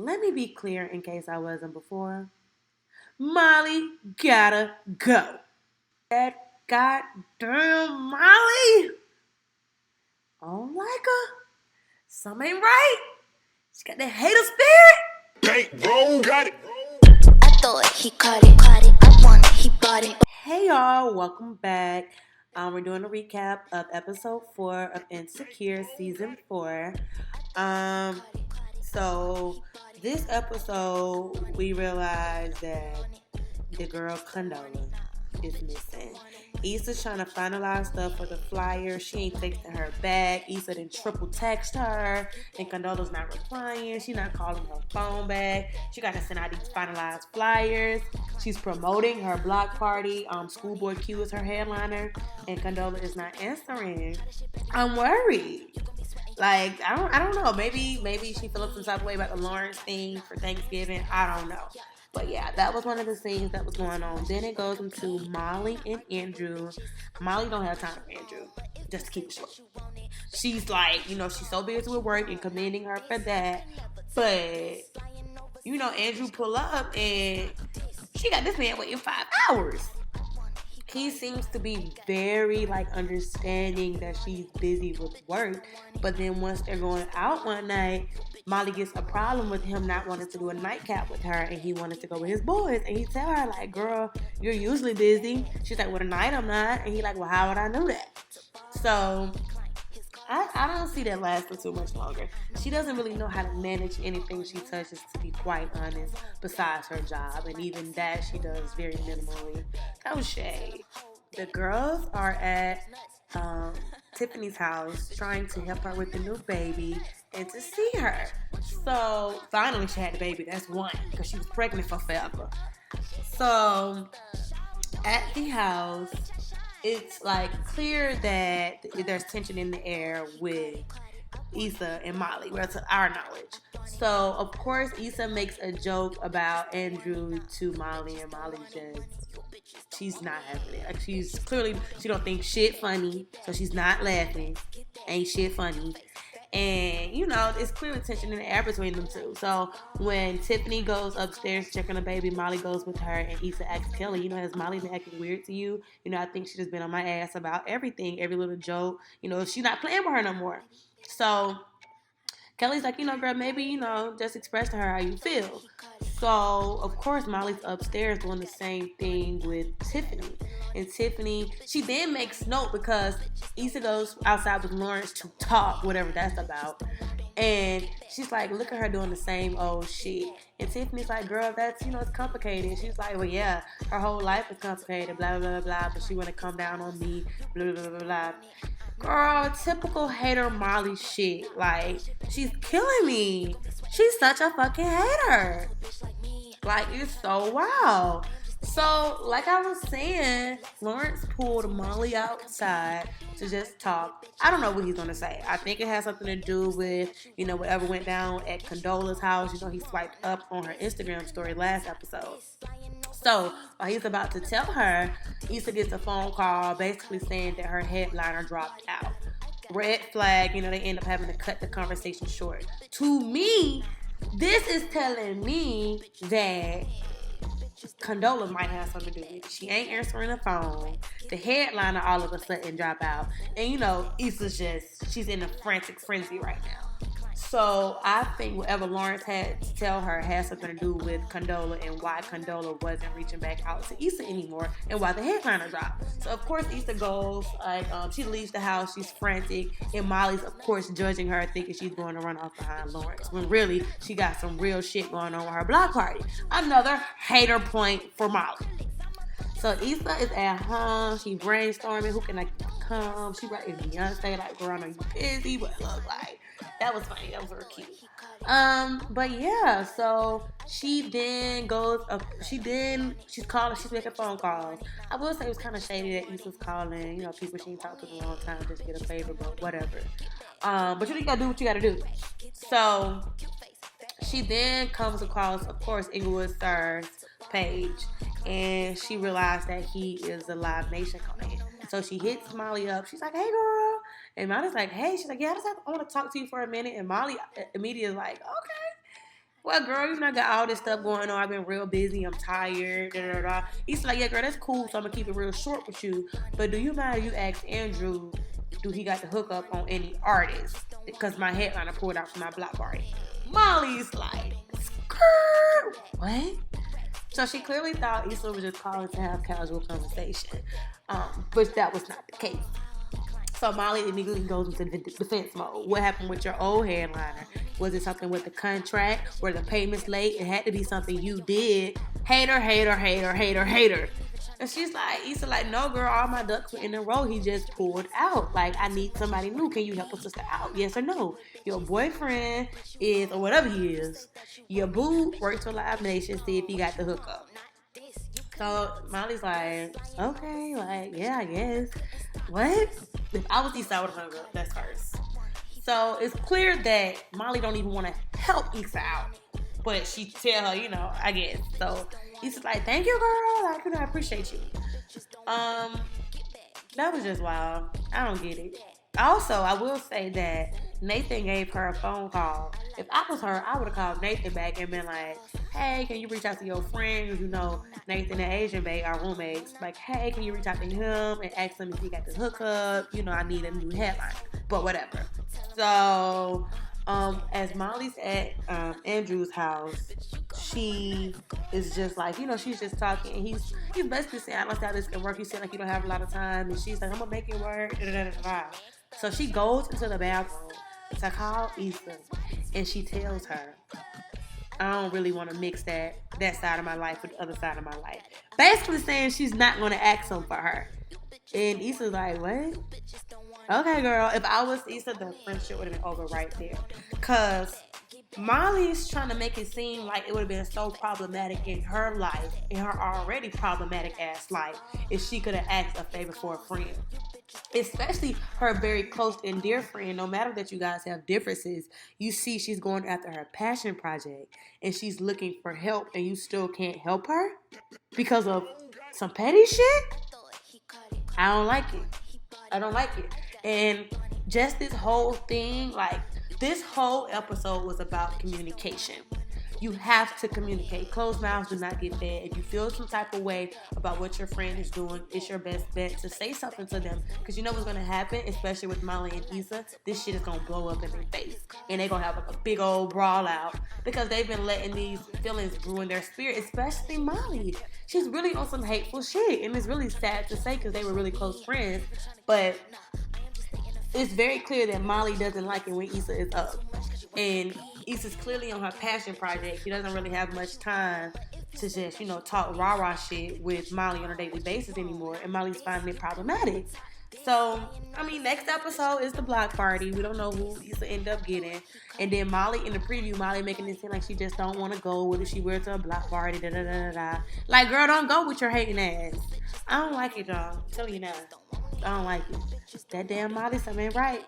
let me be clear in case I wasn't before. Molly gotta go. That goddamn Molly. I don't like her. Some ain't right. She got that hater spirit. Bank roll, got it. I thought he caught it. I want it, he bought it. Hey y'all, welcome back. We're doing a recap of episode 4 of Insecure season 4. So this episode we realized that the girl Condola is missing. Issa's trying to finalize stuff for the flyer. She ain't texting her back. Issa didn't triple text her. And Condola's not replying. She not calling her phone back. She got to send out these finalized flyers. She's promoting her block party. Schoolboy Q is her headliner. And Condola is not answering. I'm worried. Like, I don't know. Maybe she feels some type of way about the Lawrence thing for Thanksgiving. I don't know. But yeah, that was one of the scenes that was going on. Then it goes into Molly and Andrew. Molly don't have time for Andrew, just to keep it short. She's like, she's so busy with work and commending her for that. But, Andrew pull up and she got this man waiting 5 hours. He seems to be very understanding that she's busy with work, but then once they're going out one night, Molly gets a problem with him not wanting to do a nightcap with her, and he wanted to go with his boys, and he tell her like, girl, you're usually busy. She's like, well, tonight I'm not. And he like, well, how would I know that? So I don't see that lasting too much longer. She doesn't really know how to manage anything she touches, to be quite honest, besides her job. And even that she does very minimally. That was shade. The girls are at Tiffany's house trying to help her with the new baby and to see her. So finally she had the baby. That's one, because she was pregnant for forever. So at the house, it's clear that there's tension in the air with Issa and Molly, well, to our knowledge. So of course Issa makes a joke about Andrew to Molly, and Molly she's not having it. She don't think shit funny, so she's not laughing. Ain't shit funny. And, it's clearly tension in the air between them two. So when Tiffany goes upstairs to check on the baby, Molly goes with her, and Issa asks Kelly, has Molly been acting weird to you? I think she's just been on my ass about everything, every little joke. She's not playing with her no more. So Kelly's like, girl, maybe, just express to her how you feel. So, of course, Molly's upstairs doing the same thing with Tiffany. And Tiffany, she then makes note because Issa goes outside with Lawrence to talk, whatever that's about. And she's like, look at her doing the same old shit. And Tiffany's like, girl, that's, it's complicated. She's like, well, yeah, her whole life is complicated, blah, blah, blah, blah, but she want to come down on me, blah, blah, blah, blah. Girl, typical hater Molly shit. She's killing me. She's such a fucking hater. It's so wild. So, like I was saying, Lawrence pulled Molly outside to just talk. I don't know what he's going to say. I think it has something to do with, whatever went down at Condola's house. He swiped up on her Instagram story last episode. So, while he's about to tell her, Issa gets a phone call basically saying that her headliner dropped out. Red flag, they end up having to cut the conversation short. To me, this is telling me that Condola might have something to do with it. She ain't answering the phone. The headliner all of a sudden drop out. And Issa's she's in a frantic frenzy right now. So I think whatever Lawrence had to tell her has something to do with Condola and why Condola wasn't reaching back out to Issa anymore and why the headliner dropped. So of course Issa goes, she leaves the house, she's frantic, and Molly's of course judging her, thinking she's going to run off behind Lawrence, when really she got some real shit going on with her block party. Another hater point for Molly. So Issa is at home, she brainstorming, who can I come? She writing Beyonce, girl, I know you busy, but look that was funny. That was real cute. But yeah, so she then goes up. She's making phone calls. I will say it was kind of shady that Issa's calling, people she ain't talked to in a long time just to get a favor, but whatever. But you gotta do what you gotta do. So she then comes across, of course, Inglewood Sir's page, and she realized that he is a Live Nation client. So she hits Molly up. She's like, hey, girl. And Molly's like, hey. She's like, yeah, I want to talk to you for a minute. And Molly immediately is like, okay. Well, girl, you know, I got all this stuff going on. I've been real busy. I'm tired. Da, da, da. He's like, yeah, girl, that's cool. So I'm gonna keep it real short with you. But do you mind if you ask Andrew, do he got the hookup on any artist? Because my headliner pulled out from my block party. Molly's like, skirt. What? So she clearly thought Issa was just calling to have casual conversation, but that was not the case. So Molly immediately goes into defense mode. What happened with your old headliner? Was it something with the contract? Were the payments late? It had to be something you did. Hater, hater, hater, hater, hater. And she's like, Issa, like, no, girl, all my ducks were in a row. He just pulled out. Like, I need somebody new. Can you help a sister out? Yes or no? Your boyfriend is, or whatever he is, your boo works for Live Nation. See if he got the hookup. So Molly's like, okay, like, yeah, I guess. What? If I was Issa, I would have hung up. That's hers. So it's clear that Molly don't even want to help Issa out. But she tell her, you know, I guess. So Issa's like, thank you, girl. Like, you know, I appreciate you. That was just wild. I don't get it. Also, I will say that Nathan gave her a phone call. If I was her, I would have called Nathan back and been like, hey, can you reach out to your friend? You know, Nathan and Asian Bay are roommates. Like, hey, can you reach out to him and ask him if he got the hookup? You know, I need a new headline. But whatever. So, as Molly's at Andrew's house, she is just like, you know, she's just talking. And he's basically saying, I don't see how this can work. You seem like you don't have a lot of time. And she's like, I'm going to make it work. Da, da, da, da. So she goes into the bathroom to call Issa, and she tells her, I don't really want to mix that side of my life with the other side of my life. Basically saying she's not going to ask him for her. And Issa's like, what? Okay, girl. If I was Issa, the friendship would have been over right there. Because Molly's trying to make it seem like it would have been so problematic in her life, in her already problematic ass life, if she could have asked a favor for a friend. Especially her very close and dear friend. No matter that you guys have differences, you see she's going after her passion project and she's looking for help, and you still can't help her because of some petty shit. I don't like it. I don't like it. And just this whole thing, like, this whole episode was about communication. You have to communicate. Closed mouths do not get fed. If you feel some type of way about what your friend is doing, it's your best bet to say something to them. Because you know what's going to happen, especially with Molly and Issa? This shit is going to blow up in their face. And they're going to have like a big old brawl out. Because they've been letting these feelings ruin their spirit, especially Molly. She's really on some hateful shit. And it's really sad to say because they were really close friends. But it's very clear that Molly doesn't like it when Issa is up. And Issa's clearly on her passion project. She doesn't really have much time to just, you know, talk rah-rah shit with Molly on a daily basis anymore. And Molly's finding it problematic. So, I mean, next episode is the block party. We don't know who Issa end up getting. And then Molly, in the preview, Molly making it seem like she just don't want to go. What if she wears to a block party? Da, da, da, da, da. Like, girl, don't go with your hating ass. I don't like it, y'all. I'm telling you now. I don't like it. That damn Molly, something ain't right.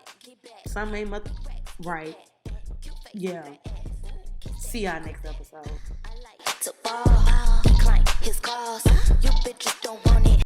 Something ain't right. Yeah. See y'all next episode. To ball, decline his calls. You bitches don't want it.